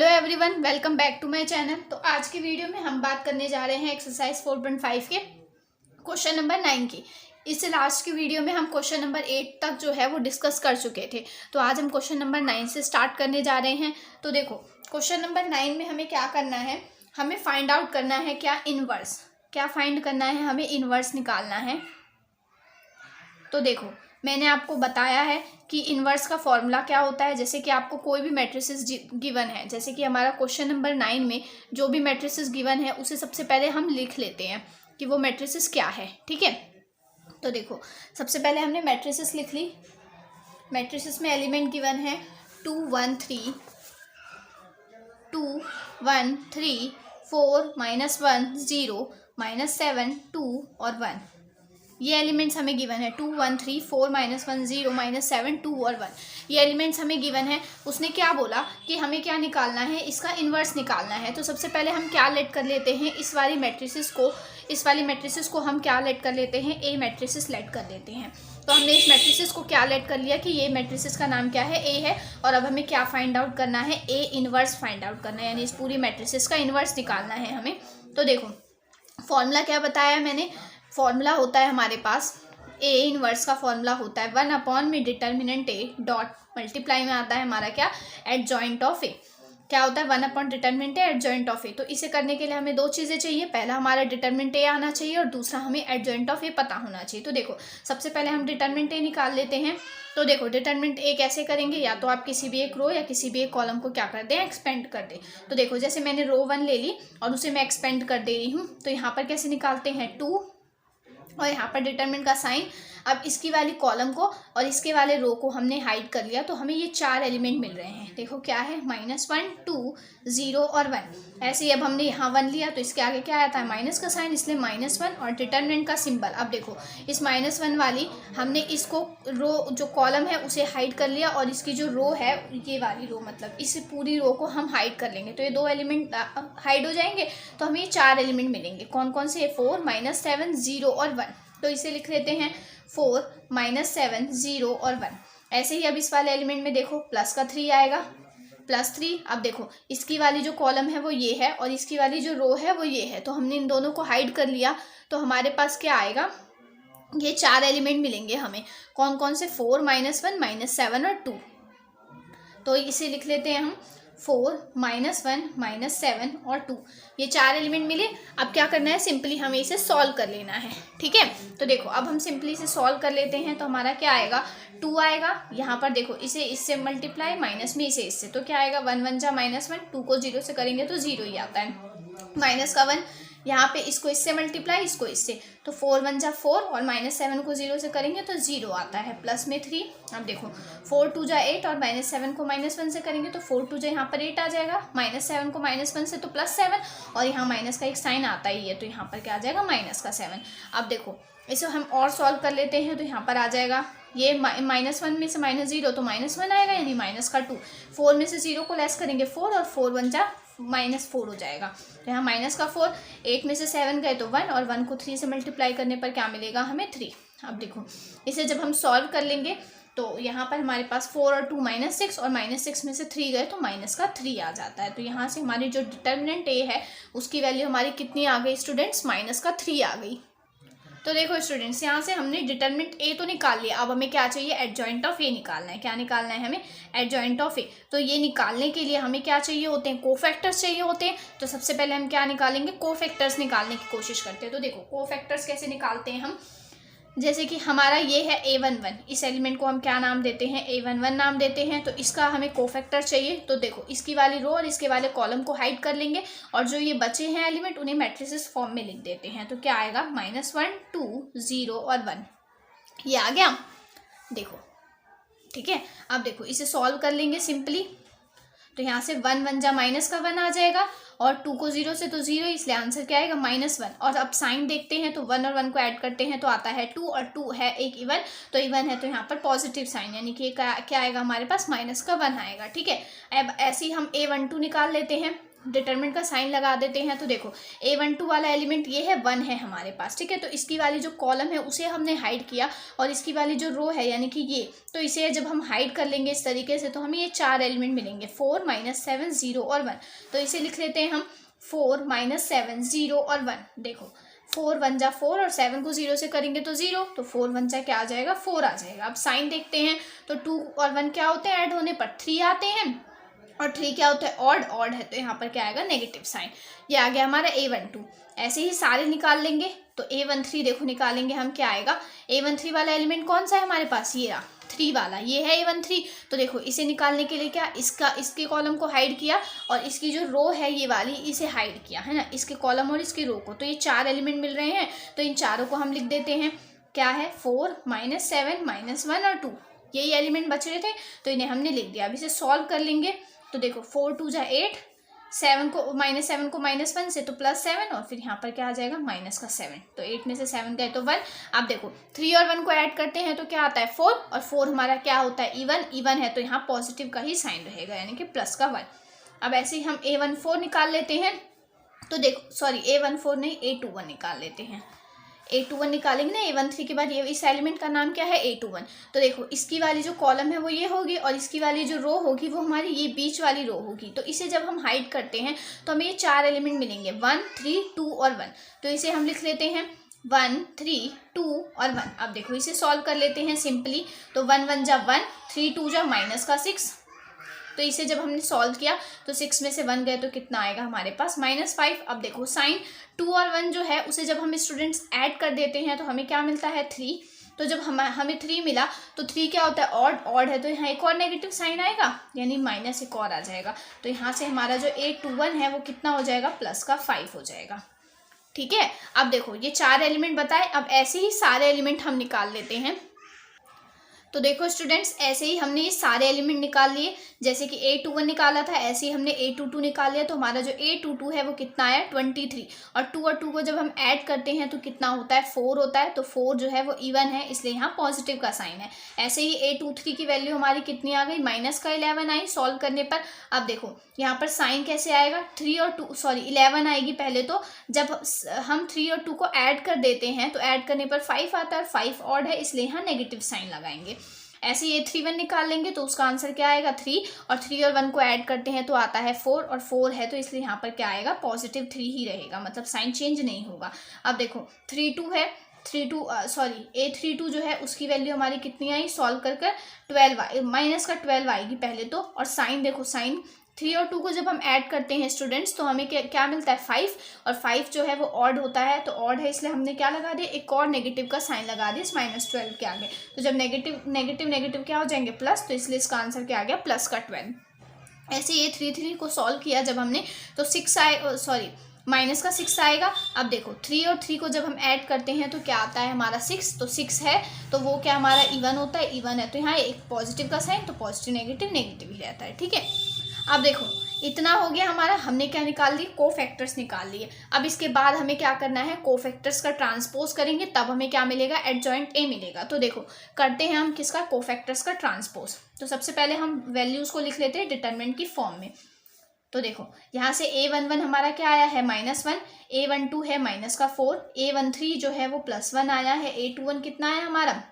Hello everyone, welcome back to my channel. तो आज की वीडियो में हम बात करने जा रहे हैं एक्सरसाइज 4.5 के क्वेश्चन नंबर 9 की। इससे लास्ट की वीडियो में हम क्वेश्चन नंबर 8 तक जो है वो डिस्कस कर चुके थे। तो आज हम क्वेश्चन नंबर 9 से स्टार्ट करने जा रहे हैं। तो देखो, क्वेश्चन नंबर 9 में हमें क्या करना है, हमें फाइंड आउट करना है क्या फाइंड करना है, हमें इनवर्स निकालना है। तो देखो, मैंने आपको बताया है कि इन्वर्स का फॉर्मूला क्या होता है। जैसे कि आपको कोई भी मैट्रिसेस गिवन है, जैसे कि हमारा क्वेश्चन नंबर 9 में जो भी मैट्रिसेस गिवन है उसे सबसे पहले हम लिख लेते हैं कि वो मैट्रिसेस क्या है। ठीक है, तो देखो, सबसे पहले हमने मैट्रिसेस लिख ली। मैट्रिसेस में एलिमेंट गिवन है 2 1 3, 2 1 3, 4 -1 0 -7 2 और 1। ये एलिमेंट्स हमें गिवन है 2 1 3 4 -1 0 -7 2 और 1। ये एलिमेंट्स हमें गिवन है। उसने क्या बोला कि हमें क्या निकालना है, इसका इन्वर्स निकालना है। तो सबसे पहले हम क्या लेट कर लेते हैं, इस वाली मैट्रिसेस को हम क्या लेट कर लेते हैं, ए मैट्रिसेस लेट कर देते हैं। तो हमने इस मैट्रिसेस को क्या लेट कर लिया कि ये मैट्रिसेस का नाम क्या है, ए है। और अब हमें क्या फाइंड आउट करना है, ए इन्वर्स फाइंड आउट करना है, यानी इस पूरी मैट्रिसेस का इन्वर्स निकालना है हमें। तो देखो, फॉर्मूला क्या बताया मैंने, फॉर्मूला होता है हमारे पास ए इनवर्स का फॉर्मूला होता है 1 में डिटर्मिनेंट ए डॉट मल्टीप्लाई में आता है हमारा क्या, एडजॉइंट ऑफ ए। क्या होता है 1 डिटर्मिनेंट ए एडजॉइंट ऑफ ए। तो इसे करने के लिए हमें दो चीज़ें चाहिए, पहला हमारा डिटर्मिनेंट ए आना चाहिए और दूसरा हमें एडजॉइंट ऑफ ए पता होना चाहिए। तो देखो, सबसे पहले हम डिटर्मिनेंट ए निकाल लेते हैं। तो देखो, डिटर्मिनेंट ए कैसे करेंगे, या तो आप किसी भी एक रो या किसी भी एक कॉलम को क्या कर दें, एक्सपेंड कर दें। तो देखो, जैसे मैंने रो 1 ले ली और उसे मैं एक्सपेंड कर दे रही हूँ। तो यहाँ पर कैसे निकालते हैं, 2 और यहाँ पर डिटरमिनेंट का साइन। अब इसकी वाली कॉलम को और इसके वाले रो को हमने हाइड कर लिया, तो हमें ये 4 एलिमेंट मिल रहे हैं। देखो क्या है, -1 2 0 और 1। ऐसे ही अब हमने यहाँ 1 लिया तो इसके आगे क्या आया था, माइनस का साइन, इसलिए -1 और डिटरमिनेंट का सिंबल। अब देखो, इस -1 वाली हमने इसको रो जो कॉलम है उसे हाइड कर लिया और इसकी जो रो है, ये वाली रो मतलब इस पूरी रो को हम हाइड कर लेंगे। तो ये 2 एलिमेंट हाइड हो जाएंगे, तो हमें ये 4 एलिमेंट मिलेंगे। कौन कौन से, 4 -7 0 और 1। तो इसे लिख लेते हैं 4 -7 0 और 1। ऐसे ही अब इस वाले एलिमेंट में देखो, प्लस का 3 आएगा, +3। अब देखो, इसकी वाली जो कॉलम है वो ये है और इसकी वाली जो रो है वो ये है। तो हमने इन दोनों को हाइड कर लिया, तो हमारे पास क्या आएगा, ये 4 एलिमेंट मिलेंगे हमें। कौन कौन से, 4 -1 -7 और 2। तो इसे लिख लेते हैं हम 4 -1 -7 और 2। ये 4 एलिमेंट मिले। अब क्या करना है, सिंपली हमें इसे सॉल्व कर लेना है। ठीक है, तो देखो, अब हम सिंपली इसे सॉल्व कर लेते हैं। तो हमारा क्या आएगा, 2 आएगा। यहाँ पर देखो, इसे इससे मल्टीप्लाई, माइनस में इसे इससे, तो क्या आएगा, 1 1 जा -1, 2 को 0 से करेंगे तो 0 ही आता है। माइनस का 1, यहाँ पे इसको इससे मल्टीप्लाई, इसको इससे, तो 4 1 जा 4 और -7 को 0 से करेंगे तो 0 आता है, प्लस में 3। अब देखो, 4 2 जा 8 और -7 को -1 से करेंगे तो 4 2 जा यहाँ पर 8 आ जाएगा, -7 को -1 से तो +7 और यहाँ माइनस का एक साइन आता ही है, तो यहाँ पर क्या आ जाएगा, -7। अब देखो, इसे हम और सॉल्व कर लेते हैं। तो यहाँ पर आ जाएगा ये -1 में से -0 तो -1 आएगा, यानी -2। 4 में से 0 को लेस करेंगे 4 और 4 1 जा -4 हो जाएगा। तो यहाँ -4, 8 में से 7 गए तो 1 और 1 को 3 से मल्टीप्लाई करने पर क्या मिलेगा हमें, 3। अब देखो, इसे जब हम सॉल्व कर लेंगे तो यहाँ पर हमारे पास 4 और 2 -6 और -6 में से 3 गए तो -3 आ जाता है। तो यहाँ से हमारी जो डिटर्मिनेंट ए है उसकी वैल्यू हमारी कितनी आ गई स्टूडेंट्स, -3 आ गई। तो देखो स्टूडेंट्स, यहाँ से हमने डिटरमिनेंट ए तो निकाल लिया। अब हमें क्या चाहिए, एडजॉइंट ऑफ ए निकालना है। क्या निकालना है हमें, एडजॉइंट ऑफ ए। तो ये निकालने के लिए हमें क्या चाहिए होते हैं, कोफैक्टर्स चाहिए होते हैं। तो सबसे पहले हम क्या निकालेंगे, कोफैक्टर्स निकालने की कोशिश करते हैं। तो देखो, कोफैक्टर्स कैसे निकालते हैं हम, जैसे कि हमारा ये है A11, इस एलिमेंट को हम क्या नाम देते हैं, A11 नाम देते हैं। तो इसका हमें कोफैक्टर चाहिए। तो देखो, इसकी वाली रो और इसके वाले कॉलम को हाइड कर लेंगे और जो ये बचे हैं एलिमेंट उन्हें मैट्रिसेस फॉर्म में लिख देते हैं। तो क्या आएगा, -1 2 0 और 1। ये आ गया, देखो। ठीक है, अब देखो, इसे सॉल्व कर लेंगे सिंपली। तो यहाँ से 1 1 जा -1 आ जाएगा और 2 को 0 से तो 0, इसलिए आंसर क्या आएगा, -1। और अब साइन देखते हैं तो 1 और 1 को ऐड करते हैं तो आता है 2 और 2 है एक इवन, तो इवन है तो यहाँ पर पॉजिटिव साइन, यानी कि क्या आएगा हमारे पास, -1 आएगा। ठीक है, अब ऐसे ही हम A12 निकाल लेते हैं। डिटरमिनेंट का साइन लगा देते हैं। तो देखो A12 वाला एलिमेंट ये है 1 है हमारे पास, ठीक है। तो इसकी वाली जो कॉलम है उसे हमने हाइड किया और इसकी वाली जो रो है यानी कि ये, तो इसे जब हम हाइड कर लेंगे इस तरीके से तो हमें ये 4 एलिमेंट मिलेंगे 4 -7 0 और 1। तो इसे लिख लेते हैं हम 4 -7 0 और 1। देखो 4 1 जा 4 और 7 को 0 से करेंगे तो 0, तो 4 1 जा क्या आ जाएगा 4 आ जाएगा। अब साइन देखते हैं तो 2 और 1 क्या होते हैं, ऐड होने पर 3 आते हैं और 3 क्या होता है ऑड, ऑड है तो यहाँ पर क्या आएगा नेगेटिव साइन। ये आ गया हमारा A12। ऐसे ही सारे निकाल लेंगे तो A13 देखो निकालेंगे हम, क्या आएगा A13 वाला एलिमेंट कौन सा है हमारे पास, ये रहा 3 वाला, ये है A13। तो देखो इसे निकालने के लिए क्या इसके कॉलम को हाइड किया और इसकी जो रो है ये वाली इसे हाइड किया है ना, इसके कॉलम और इसकी रो को। तो ये 4 एलिमेंट मिल रहे हैं तो इन चारों को हम लिख देते हैं, क्या है 4 -7 -1 और 2, यही एलिमेंट बच रहे थे तो इन्हें हमने लिख दिया। अब इसे सॉल्व कर लेंगे तो देखो 4 2 जा 8, 7 को -1 से तो +7 और फिर यहाँ पर क्या आ जाएगा -7। तो 8 में से 7 गए तो 1। अब देखो 3 और 1 को ऐड करते हैं तो क्या आता है 4 और 4 हमारा क्या होता है इवन है तो यहाँ पॉजिटिव का ही साइन रहेगा यानी कि प्लस का 1। अब ऐसे ही हम A14 निकाल लेते हैं तो देखो सॉरी A14 नहीं A21 निकाल लेते हैं। A21 निकालेंगे ना A13 के बाद, ये इस एलिमेंट का नाम क्या है A21। तो देखो इसकी वाली जो कॉलम है वो ये होगी और इसकी वाली जो रो होगी वो हमारी ये बीच वाली रो होगी। तो इसे जब हम हाइड करते हैं तो हमें ये 4 एलिमेंट मिलेंगे 1 3 2 और 1। तो इसे हम लिख लेते हैं 1 3 2 और 1। अब देखो इसे सॉल्व कर लेते हैं सिंपली। तो 1 1 जा 1, 3 2 जा -6। तो इसे जब हमने सॉल्व किया तो 6 में से 1 गए तो कितना आएगा हमारे पास -5। अब देखो साइन 2 और 1 जो है उसे जब हम स्टूडेंट्स ऐड कर देते हैं तो हमें क्या मिलता है 3। तो जब हमें 3 मिला तो 3 क्या होता है ऑड, ऑड है तो यहाँ एक और नेगेटिव साइन आएगा यानी माइनस एक और आ जाएगा। तो यहाँ से हमारा जो A21 है वो कितना हो जाएगा +5 हो जाएगा, ठीक है। अब देखो ये 4 एलिमेंट बताए, अब ऐसे ही सारे एलिमेंट हम निकाल लेते हैं। तो देखो स्टूडेंट्स ऐसे ही हमने ये सारे एलिमेंट निकाल लिए, जैसे कि A21 निकाला था ऐसे ही हमने A22 निकाल लिया। तो हमारा जो A22 है वो कितना आया 23 और 2 को जब हम ऐड करते हैं तो कितना होता है 4 होता है। तो 4 जो है वो इवन है इसलिए यहाँ पॉजिटिव का साइन है। ऐसे ही A23 की वैल्यू हमारी कितनी आ गई -11 आई सॉल्व करने पर। अब देखो यहाँ पर साइन कैसे आएगा 3 और 2 सॉरी 11 आएगी पहले। तो जब हम 3 और 2 को ऐड कर देते हैं तो ऐड करने पर 5 आता है, 5 ऑड है इसलिए यहाँ नेगेटिव साइन लगाएंगे। ऐसे ये A31 निकाल लेंगे तो उसका आंसर क्या आएगा 3 और 3 और 1 को ऐड करते हैं तो आता है 4 और 4 है तो इसलिए यहाँ पर क्या आएगा +3 ही रहेगा, मतलब साइन चेंज नहीं होगा। अब देखो 3 2 है, A32 जो है उसकी वैल्यू हमारी कितनी आई सॉल्व कर 12 -12 आएगी पहले तो। और साइन देखो साइन 3 और 2 को जब हम ऐड करते हैं स्टूडेंट्स तो हमें क्या मिलता है 5 और 5 जो है वो ऑड होता है तो ऑड है इसलिए हमने क्या लगा दिया एक और नेगेटिव का साइन लगा दिया इस -12 के आगे। तो जब नेगेटिव क्या हो जाएंगे प्लस, तो इसलिए इसका आंसर क्या आ गया +12। ऐसे ये 3 को सॉल्व किया जब हमने तो 6 आए सॉरी -6 आएगा। अब देखो 3 और 3 को जब हम ऐड करते हैं तो क्या आता है हमारा 6। तो 6 है तो वो क्या हमारा इवन होता है, इवन है तो यहाँ एक पॉजिटिव का साइन तो पॉजिटिव नेगेटिव ही रहता है, ठीक है। अब देखो इतना हो गया हमारा, हमने क्या निकाल लिए कोफैक्टर्स निकाल लिए। अब इसके बाद हमें क्या करना है कोफैक्टर्स का ट्रांसपोज करेंगे तब हमें क्या मिलेगा एडजॉइंट A मिलेगा। तो देखो करते हैं हम किसका कोफैक्टर्स का ट्रांसपोज। तो सबसे पहले हम वैल्यूज को लिख लेते हैं डिटरमिनेंट की फॉर्म में। तो देखो यहाँ से A11 हमारा क्या आया है -1, A12 है -4, A13 जो है वो +1 आया है, A21 कितना आया हमारा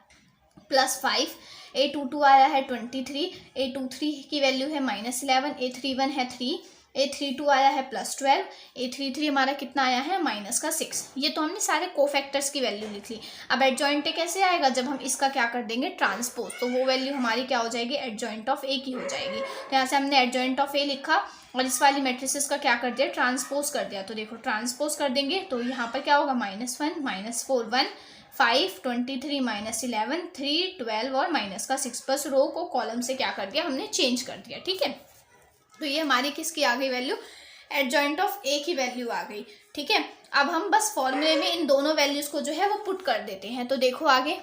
+5, A22 आया है 23, A23 की वैल्यू है -11, A31 है 3, A32 आया है +12, A33 हमारा कितना आया है -6। ये तो हमने सारे कोफैक्टर्स की वैल्यू लिख ली। अब एडजॉइंट ए कैसे आएगा जब हम इसका क्या कर देंगे ट्रांसपोज, तो वो वैल्यू हमारी क्या हो जाएगी एडजॉइंट ऑफ ए की हो जाएगी। तो यहाँ से हमने एडजॉइंट ऑफ ए लिखा और इस वाली मैट्रिसेस का क्या कर दिया ट्रांसपोज कर दिया। तो देखो ट्रांसपोज कर देंगे तो यहाँ पर क्या होगा -1 -4 1 5 23 -11 3 12 और -6 बस रो को कॉलम से क्या कर दिया हमने चेंज कर दिया, ठीक है। तो ये हमारी किसकी आ गई वैल्यू एडजॉइंट ऑफ ए की वैल्यू आ गई, ठीक है। अब हम बस फॉर्मूले में इन दोनों वैल्यूज को जो है वो पुट कर देते हैं। तो देखो आगे,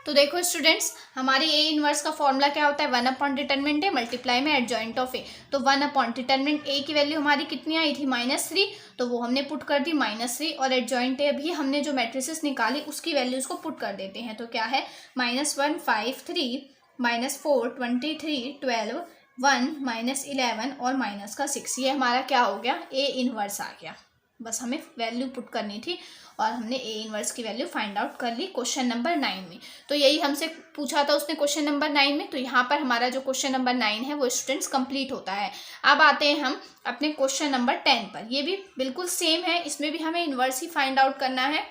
तो देखो स्टूडेंट्स हमारे ए इनवर्स का फॉर्मूला क्या होता है 1/डिटरमिनेंट ए मल्टीप्लाई में एडजॉइंट ऑफ ए। तो 1/डिटरमिनेंट ए की वैल्यू हमारी कितनी आई थी -3, तो वो हमने पुट कर दी -3 और एडजॉइंट ए भी हमने जो मैट्रिसेस निकाली उसकी वैल्यूज को पुट कर देते हैं। तो क्या है -1 5 3 -4 23 12 1 माइनस 11 और माइनस का 6, ये हमारा क्या हो गया, ए इनवर्स आ गया। बस हमें वैल्यू पुट करनी थी और हमने ए इनवर्स की वैल्यू फाइंड आउट कर ली क्वेश्चन नंबर 9 में। तो यही हमसे पूछा था उसने क्वेश्चन नंबर 9 में। तो यहाँ पर हमारा जो क्वेश्चन नंबर 9 है वो स्टूडेंट्स कंप्लीट होता है। अब आते हैं हम अपने क्वेश्चन नंबर 10 पर। ये भी बिल्कुल सेम है, इसमें भी हमें इनवर्स ही फाइंड आउट करना है।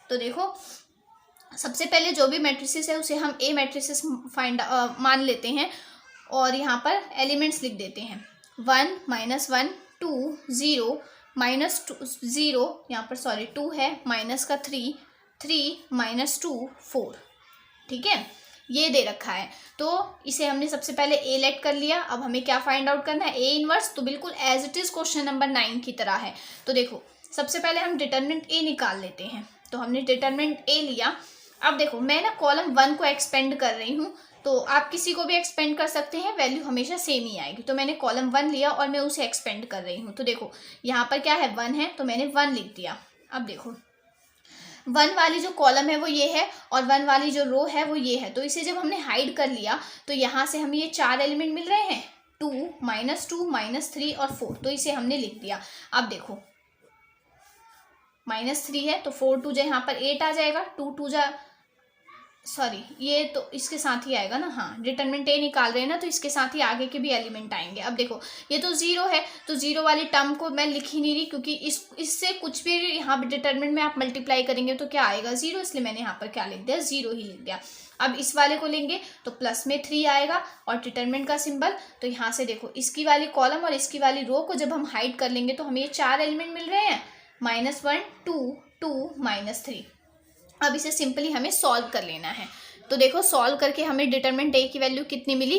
तो देखो, सबसे पहले जो भी मैट्रिसेस है उसे हम ए मैट्रिसेस मान लेते हैं और यहाँ पर एलिमेंट्स लिख देते हैं। 1 माइनस 1 2 0 माइनस 2 0, यहाँ पर सॉरी 2 है, माइनस का 3 3 माइनस 2 4। ठीक है, ये दे रखा है। तो इसे हमने सबसे पहले ए लेट कर लिया। अब हमें क्या फाइंड आउट करना है, ए इनवर्स। तो बिल्कुल as it is question number 9 की तरह है। तो देखो, सबसे पहले हम डिटरमिनेंट ए निकाल लेते हैं। तो हमने डिटरमिनेंट ए लिया। अब देखो, मैं ना कॉलम 1 को एक्सपेंड कर रही हूँ, तो आप किसी को भी एक्सपेंड कर सकते हैं, वैल्यू हमेशा सेम ही आएगी। तो मैंने कॉलम 1 लिया और मैं उसे एक्सपेंड कर रही हूँ। तो देखो, यहाँ पर क्या है, 1 है, तो मैंने 1 लिख दिया। अब देखो, 1 वाली जो कॉलम है वो ये है और 1 वाली जो रो है वो ये है। तो इसे जब हमने हाइड कर लिया तो यहाँ से हमें ये 4 एलिमेंट मिल रहे हैं, 2 माइनस 2 माइनस 3 और 4। तो इसे हमने लिख दिया। अब देखो, -3 है तो 4 2 जा यहाँ पर 8 आ जाएगा, 2 2 जा सॉरी ये तो इसके साथ ही आएगा ना, हाँ डिटरमिनेंट ए निकाल रहे हैं ना, तो इसके साथ ही आगे के भी एलिमेंट आएंगे। अब देखो, ये तो 0 है, तो 0 वाली टर्म को मैं लिख ही नहीं रही, क्योंकि इससे कुछ भी यहाँ डिटरमिनेंट में आप मल्टीप्लाई करेंगे तो क्या आएगा, 0, इसलिए मैंने यहाँ पर क्या लिख दिया, 0 ही लिख दिया। अब इस वाले को लेंगे तो प्लस में 3 आएगा और डिटरमिनेंट का सिंबल। तो यहाँ से देखो, इसकी वाली कॉलम और इसकी वाली रो को जब हम हाइड कर लेंगे तो हमें ये 4 एलिमेंट मिल रहे हैं, -1 2 2 -3। अब इसे सिंपली हमें सॉल्व कर लेना है। तो देखो, सॉल्व करके हमें डिटरमिनेंट ए की वैल्यू कितनी मिली।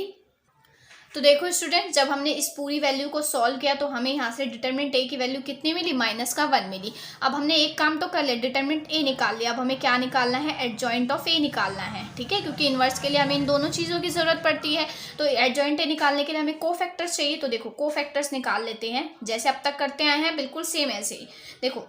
तो देखो स्टूडेंट, जब हमने इस पूरी वैल्यू को सॉल्व किया तो हमें यहाँ से डिटरमिनेंट ए की वैल्यू कितनी मिली, -1 मिली। अब हमने एक काम तो कर लिया, डिटरमिनेंट ए निकाल लिया। अब हमें क्या निकालना है, एडजॉइंट ऑफ ए निकालना है। ठीक है, क्योंकि इन्वर्स के लिए हमें इन दोनों चीज़ों की जरूरत पड़ती है। तो एडजॉइंट ए निकालने के लिए हमें कोफैक्टर्स चाहिए। तो देखो, कोफैक्टर्स निकाल लेते हैं, जैसे अब तक करते आए हैं, बिल्कुल सेम ऐसे ही। देखो,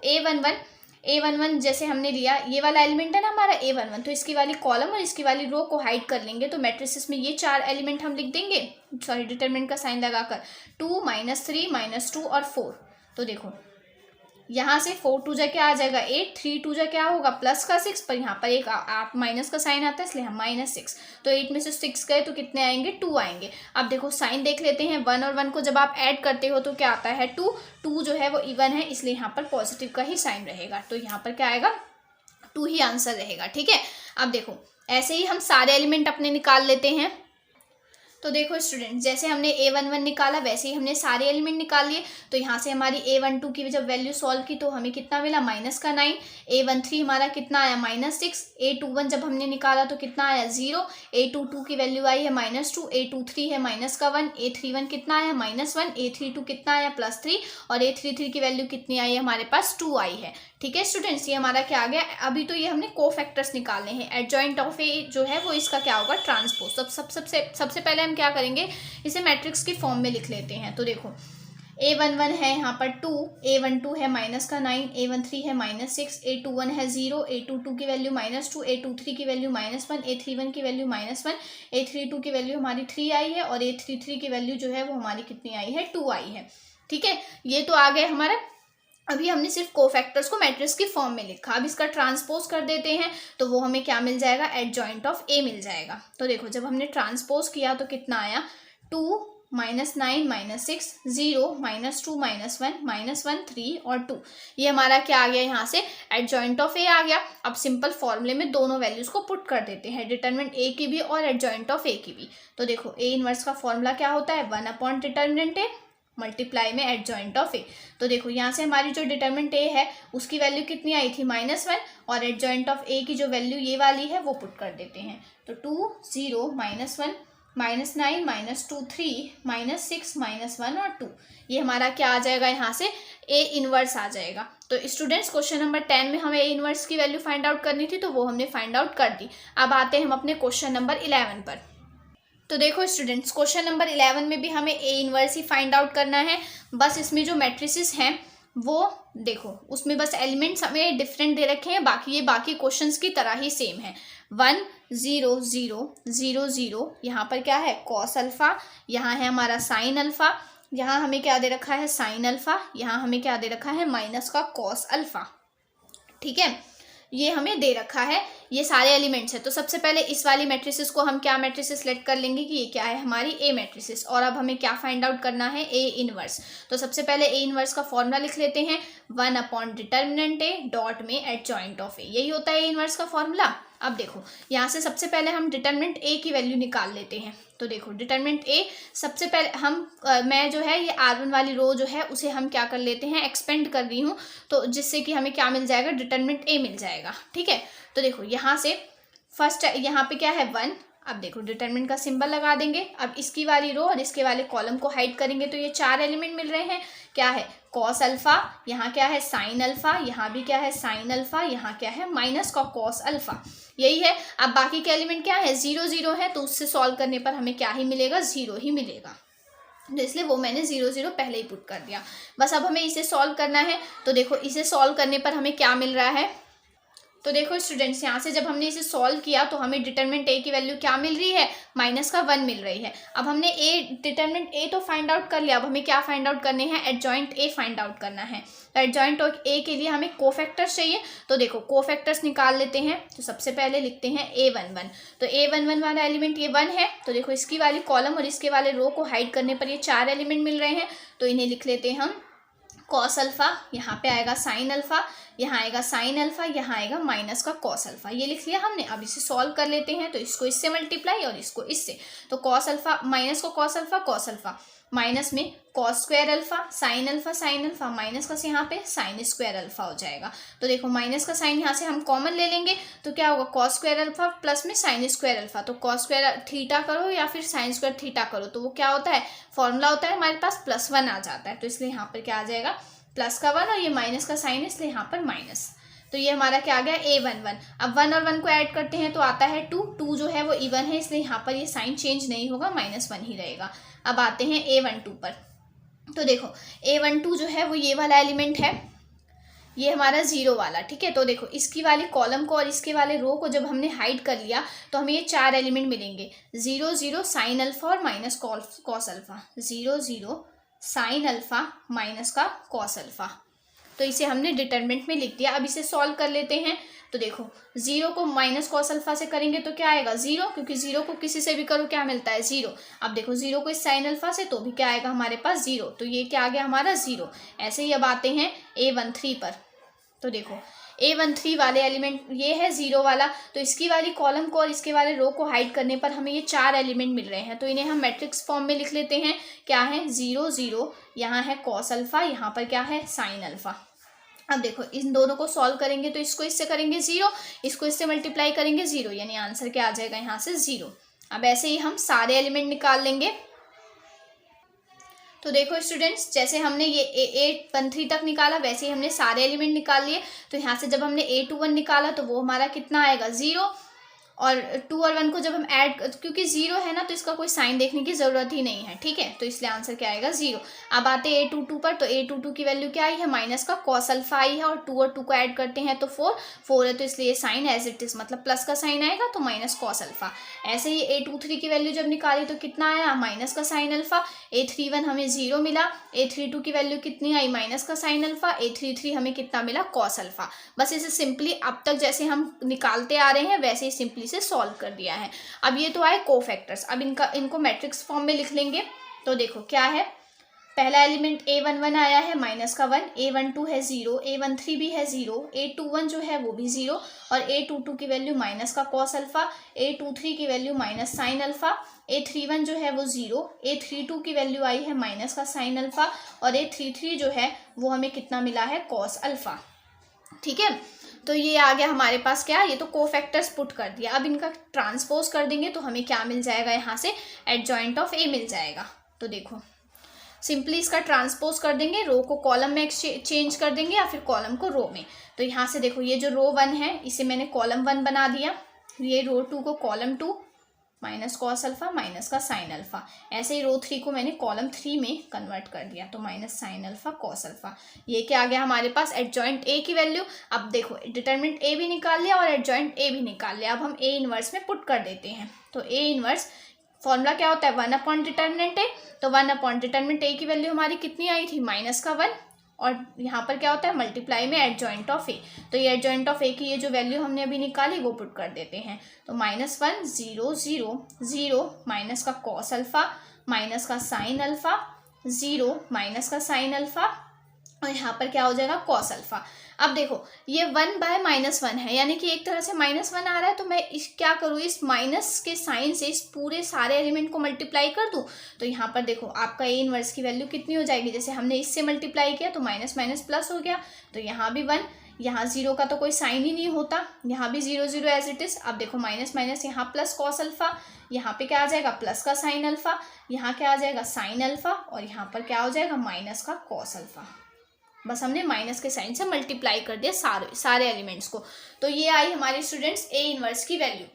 a11 जैसे हमने लिया, ये वाला एलिमेंट है ना हमारा a11, तो इसकी वाली कॉलम और इसकी वाली रो को हाइड कर लेंगे। तो मैट्रिसेस में ये 4 एलिमेंट हम लिख देंगे, सॉरी डिटरमिनेंट का साइन लगाकर, 2 -3 -2 और 4। तो देखो, यहाँ से 4 2 जा क्या आ जाएगा 8, 3 2 जा क्या होगा प्लस का 6, पर यहाँ पर एक आप माइनस का साइन आता है इसलिए हम -6। तो 8 में से 6 गए तो कितने आएंगे, 2 आएंगे। अब देखो, साइन देख लेते हैं, 1 और 1 को जब आप ऐड करते हो तो क्या आता है, 2 2 जो है वो इवन है, इसलिए यहाँ पर पॉजिटिव का ही साइन रहेगा। तो यहाँ पर क्या आएगा, 2 ही आंसर रहेगा। ठीक है, अब देखो, ऐसे ही हम सारे एलिमेंट अपने निकाल लेते हैं। तो देखो स्टूडेंट, जैसे हमने a11 निकाला वैसे ही हमने सारे एलिमेंट निकाल लिए। तो यहाँ से हमारी a12 की जब वैल्यू सॉल्व की तो हमें कितना मिला, -9। a13 हमारा कितना आया, -6। a21 जब हमने निकाला तो कितना आया, 0। a22 की वैल्यू आई है -2। a23 है -1। a31 कितना आया, -1। a32 कितना आया, +3। और a33 की वैल्यू कितनी आई है, हमारे पास 2 आई है। ठीक है स्टूडेंट्स, ये हमारा क्या आ गया। अभी तो ये हमने कोफैक्टर्स निकालने हैं। एडजॉइंट ऑफ ए जो है वो इसका क्या होगा, ट्रांसपोज। सबसे पहले हम क्या करेंगे, इसे मैट्रिक्स की फॉर्म में लिख लेते हैं। तो देखो, a11 है यहाँ पर 2, a12 है -9, a13 है -6, a21 है 0, a22 की वैल्यू -2, a23 की वैल्यू -1, a31 की वैल्यू -1, a32 की वैल्यू हमारी 3 आई है और a33 की वैल्यू जो है वो हमारी कितनी आई है, 2 आई है। ठीक है, ये तो आ गए हमारा। अभी हमने सिर्फ कोफैक्टर्स को मैट्रिक्स की फॉर्म में लिखा। अब इसका ट्रांसपोज कर देते हैं तो वो हमें क्या मिल जाएगा, एडजॉइंट ऑफ ए मिल जाएगा। तो देखो, जब हमने ट्रांसपोज किया तो कितना आया, 2 -9 -6 0 -2 -1 -1 3 और 2। ये हमारा क्या आ गया, यहाँ से एडजॉइंट ऑफ ए आ गया। अब सिंपल फॉर्मूले में दोनों वैल्यूज को पुट कर देते हैं, डिटरमिनेंट ए की भी और एडजॉइंट ऑफ ए की भी। तो देखो, ए इनवर्स का फॉर्मूला क्या होता है, 1 डिटरमिनेंट ए मल्टीप्लाई में एडजॉइंट ऑफ ए। तो देखो, यहाँ से हमारी जो डिटरमिनेंट ए है उसकी वैल्यू कितनी आई थी, -1, और एडजॉइंट ऑफ ए की जो वैल्यू ये वाली है वो पुट कर देते हैं। तो 2 0 -1 -9 -2 3 -6 -1 और 2, ये हमारा क्या आ जाएगा, यहाँ से ए इनवर्स आ जाएगा। तो स्टूडेंट्स, क्वेश्चन नंबर 10 में हमें ए इनवर्स की वैल्यू फाइंड आउट करनी थी, तो वो हमने फाइंड आउट कर दी। अब आते हैं हम अपने क्वेश्चन नंबर 11 पर। तो देखो स्टूडेंट्स, क्वेश्चन नंबर 11 में भी हमें A inverse he find out करना है। बस इसमें जो मैट्रिसेस हैं वो देखो उसमें बस एलिमेंट्स हमें डिफरेंट दे रखे हैं, बाकी ये बाकी क्वेश्चंस की तरह ही सेम है। 1 0 0 0 0, यहाँ पर क्या है कॉस अल्फा, यहाँ है हमारा साइन अल्फा, यहाँ हमें क्या दे रखा है साइन अल्फा, यहाँ हमें क्या दे रखा है माइनस का कॉस अल्फा। ठीक है, ये हमें दे रखा है, ये सारे एलिमेंट्स है। तो सबसे पहले इस वाली मैट्रिसेस को हम क्या मैट्रिसेस सेलेक्ट कर लेंगे कि ये क्या है हमारी ए मैट्रिसेस। और अब हमें क्या फाइंड आउट करना है ए इनवर्स। तो सबसे पहले ए इनवर्स का फॉर्मूला लिख लेते हैं, 1 डिटर्मिनेंट ए डॉट में एडजॉइंट ऑफ ए, यही होता है ए इनवर्स का फॉर्मूला। अब देखो यहाँ से सबसे पहले हम डिटर्मिनेंट ए की वैल्यू निकाल लेते हैं। तो देखो डिटर्मिनेंट ए सबसे पहले हम मैं जो है ये R1 वाली रो जो है उसे हम क्या कर लेते हैं एक्सपेंड कर रही हूँ, तो जिससे कि हमें क्या मिल जाएगा डिटर्मिनेंट ए मिल जाएगा। ठीक है, तो देखो यहाँ से फर्स्ट यहाँ पे क्या है 1, अब देखो डिटरमिनेंट का सिंबल लगा देंगे। अब इसकी वाली रो और इसके वाले कॉलम को हाइड करेंगे तो ये 4 एलिमेंट मिल रहे हैं। क्या है कॉस अल्फा, यहाँ क्या है साइन अल्फा, यहाँ भी क्या है साइन अल्फा, यहाँ क्या है माइनस का कॉस अल्फा, यही है। अब बाकी के एलिमेंट क्या है 0 0 है, तो उससे सॉल्व करने पर हमें क्या ही मिलेगा 0 ही मिलेगा, तो इसलिए वो मैंने 0 0 पहले ही पुट कर दिया। बस अब हमें इसे सॉल्व करना है। तो देखो इसे सॉल्व करने पर हमें क्या मिल रहा है, तो देखो स्टूडेंट्स यहाँ से जब हमने इसे सॉल्व किया तो हमें डिटरमिनेंट ए की वैल्यू क्या मिल रही है माइनस का 1 मिल रही है। अब हमने डिटरमिनेंट ए तो फाइंड आउट कर लिया, अब हमें क्या फाइंड आउट करने हैं एडजॉइंट ए फाइंड आउट करना है। एडजॉइंट ए के लिए हमें कोफैक्टर्स चाहिए, तो देखो कोफैक्टर्स निकाल लेते हैं। तो सबसे पहले लिखते हैं A11, तो A11 वाला एलिमेंट ये 1 है, तो देखो इसकी वाली कॉलम और इसके वाले रो को हाइड करने पर ये 4 एलिमेंट मिल रहे हैं, तो इन्हें लिख लेते हैं हम कॉस अल्फा, यहाँ पे आएगा साइन अल्फा, यहाँ आएगा साइन अल्फा, यहाँ आएगा माइनस का कॉस अल्फा, ये लिख लिया हमने। अब इसे सॉल्व कर लेते हैं, तो इसको इससे मल्टीप्लाई और इसको इससे, तो कॉस अल्फा माइनस को कॉस अल्फा माइनस में cos square alpha sine alpha minus का से यहाँ पे साइन स्क्वायर अल्फा हो जाएगा। तो देखो माइनस का साइन यहाँ से हम कॉमन ले लेंगे, तो क्या होगा कॉस स्क्वायर अल्फा प्लस में साइन स्क्वायर अल्फा, तो कॉस स्क्वायर थीटा करो या फिर साइन स्क्वायर थीटा करो, तो वो क्या होता है फॉर्मूला होता है हमारे पास +1 आ जाता है, तो इसलिए यहाँ पर क्या आ जाएगा प्लस का 1 और ये माइनस का साइन है इसलिए यहाँ पर माइनस, तो ये हमारा क्या आ गया A11। अब 1 और 1 को ऐड करते हैं तो आता है 2 जो है वो इवन है इसलिए यहाँ पर ये साइन चेंज नहीं होगा, -1 ही रहेगा। अब आते हैं A12 पर, तो देखो A12 जो है वो ये वाला एलिमेंट है, ये हमारा 0 वाला। ठीक है, तो देखो इसकी वाली कॉलम को और इसके वाले रो को जब हमने हाइड कर लिया तो हमें ये 4 एलिमेंट मिलेंगे 0 0 साइन अल्फा और minus cos alpha, 0 0 sine alpha minus का कॉस अल्फा, तो इसे हमने डिटरमिनेंट में लिख दिया। अब इसे सॉल्व कर लेते हैं, तो देखो 0 को माइनस कॉस अल्फा से करेंगे तो क्या आएगा 0, क्योंकि 0 को किसी से भी करो क्या मिलता है 0। अब देखो 0 को इस साइन अल्फा से तो भी क्या आएगा हमारे पास 0, तो ये क्या आ गया हमारा 0। ऐसे ही अब आते हैं A13 पर, तो देखो A13 वाले एलिमेंट ये है 0 वाला, तो इसकी वाली कॉलम को और इसके वाले रो को हाइड करने पर हमें ये 4 एलिमेंट मिल रहे हैं, तो इन्हें हम मैट्रिक्स फॉर्म में लिख लेते हैं। क्या है 0 0, यहाँ है कॉस अल्फा, यहाँ पर क्या है साइन अल्फा। अब देखो इन दोनों को सॉल्व करेंगे तो इसको इससे करेंगे 0, इसको इससे मल्टीप्लाई करेंगे 0, यानी आंसर क्या आ जाएगा यहाँ से 0। अब ऐसे ही हम सारे एलिमेंट निकाल लेंगे। तो देखो स्टूडेंट्स जैसे हमने ये A13 तक निकाला वैसे ही हमने सारे एलिमेंट निकाल लिए। तो यहाँ से जब हमने A21 निकाला तो वो हमारा कितना आएगा 0, और 2 और 1 को जब हम ऐड, क्योंकि 0 है ना तो इसका कोई साइन देखने की ज़रूरत ही नहीं है। ठीक है, तो इसलिए आंसर क्या आएगा 0। अब आते हैं A22 पर, तो A22 की वैल्यू क्या आई है माइनस का कॉस अल्फा आई है, और 2 और 2 को ऐड करते हैं तो 4 है, तो इसलिए साइन एज इट इज मतलब प्लस का साइन आएगा तो माइनस कॉस अल्फा। ऐसे ही A23 की वैल्यू जब निकाली तो कितना आया माइनस का साइन अल्फा, A31 हमें 0 मिला, A32 की वैल्यू कितनी आई माइनस का साइन अल्फा, A33 हमें कितना मिला कॉस अल्फा। बस इसे सिंपली अब तक जैसे हम निकालते आ रहे हैं वैसे ही सिंपली से सॉल्व कर दिया है। अब ये तो आए कोफैक्टर्स, अब इनको मैट्रिक्स फॉर्म में लिख लेंगे। तो देखो क्या है, पहला एलिमेंट A11 आया है माइनस का 1, A12 है 0, A13 भी है 0, A21 जो है वो भी 0, और A22 की वैल्यू माइनस का कॉस अल्फा, A23 की value minus sine alpha, A31 जो है वो 0, A32 की वैल्यू आई है माइनस का साइन अल्फा, और A33 जो है वो हमें कितना मिला है कॉस अल्फा। ठीक है, तो ये आ गया हमारे पास क्या, ये तो कोफैक्टर्स पुट कर दिया। अब इनका ट्रांसपोज कर देंगे तो हमें क्या मिल जाएगा यहाँ से एडजॉइंट ऑफ ए मिल जाएगा। तो देखो सिंपली इसका ट्रांसपोज कर देंगे, रो को कॉलम में चेंज कर देंगे या फिर कॉलम को रो में। तो यहाँ से देखो ये जो रो 1 है इसे मैंने कॉलम 1 बना दिया, ये रो 2 को column 2, minus cos alpha minus का साइन अल्फा। ऐसे ही रो 3 को मैंने कॉलम 3 में कन्वर्ट कर दिया, तो minus sine alpha cos alpha. ये क्या आ गया हमारे पास, एडजॉइंट ए की वैल्यू। अब देखो डिटरमिनेंट ए भी निकाल लिया और एडजॉइंट ए भी निकाल लिया। अब हम ए इनवर्स में पुट कर देते हैं। तो ए इनवर्स फॉर्मूला क्या होता है, 1 अपॉन डिटरमिनेंट ए। तो 1 अपॉन डिटरमिनेंट ए की वैल्यू हमारी कितनी आई थी, माइनस का 1, और यहाँ पर क्या होता है मल्टीप्लाई में एडजॉइंट ऑफ ए। तो ये एडजॉइंट ऑफ ए की ये जो वैल्यू हमने अभी निकाली वो पुट कर देते हैं। तो -1 0 0 0 माइनस का कॉस अल्फा माइनस का साइन अल्फा 0 माइनस का साइन अल्फा, और यहाँ पर क्या हो जाएगा कॉस अल्फा। अब देखो ये 1/-1 है, यानी कि एक तरह से -1 आ रहा है, तो मैं इस क्या करूँ, इस माइनस के साइन से इस पूरे सारे एलिमेंट को मल्टीप्लाई कर दूँ। तो यहाँ पर देखो आपका ए इनवर्स की वैल्यू कितनी हो जाएगी, जैसे हमने इससे मल्टीप्लाई किया तो माइनस माइनस प्लस हो गया। तो यहाँ भी 1, यहाँ 0 का तो कोई साइन ही नहीं होता, यहाँ भी 0 0 एज इट इज़। अब देखो माइनस माइनस यहाँ प्लस कॉस अल्फा, यहाँ पे क्या आ जाएगा प्लस का साइन अल्फा, यहाँ क्या आ जाएगा साइन अल्फा, और यहाँ पर क्या हो जाएगा माइनस का कॉस अल्फा। बस हमने माइनस के साइन से मल्टीप्लाई कर दिया सारे एलिमेंट्स को। तो ये आई हमारे स्टूडेंट्स ए इनवर्स की वैल्यू।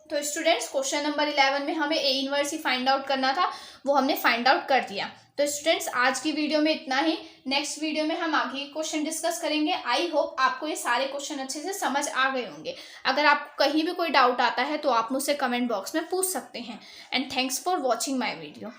तो स्टूडेंट्स क्वेश्चन नंबर 11 में हमें A inverse he find out करना था, वो हमने फाइंड आउट कर दिया। तो स्टूडेंट्स आज की वीडियो में इतना ही। नेक्स्ट वीडियो में हम आगे क्वेश्चन डिस्कस करेंगे। आई होप आपको ये सारे क्वेश्चन अच्छे से समझ आ गए होंगे। अगर आपको कहीं भी कोई डाउट आता है तो आप मुझसे कमेंट बॉक्स में पूछ सकते हैं। And thanks for watching my video.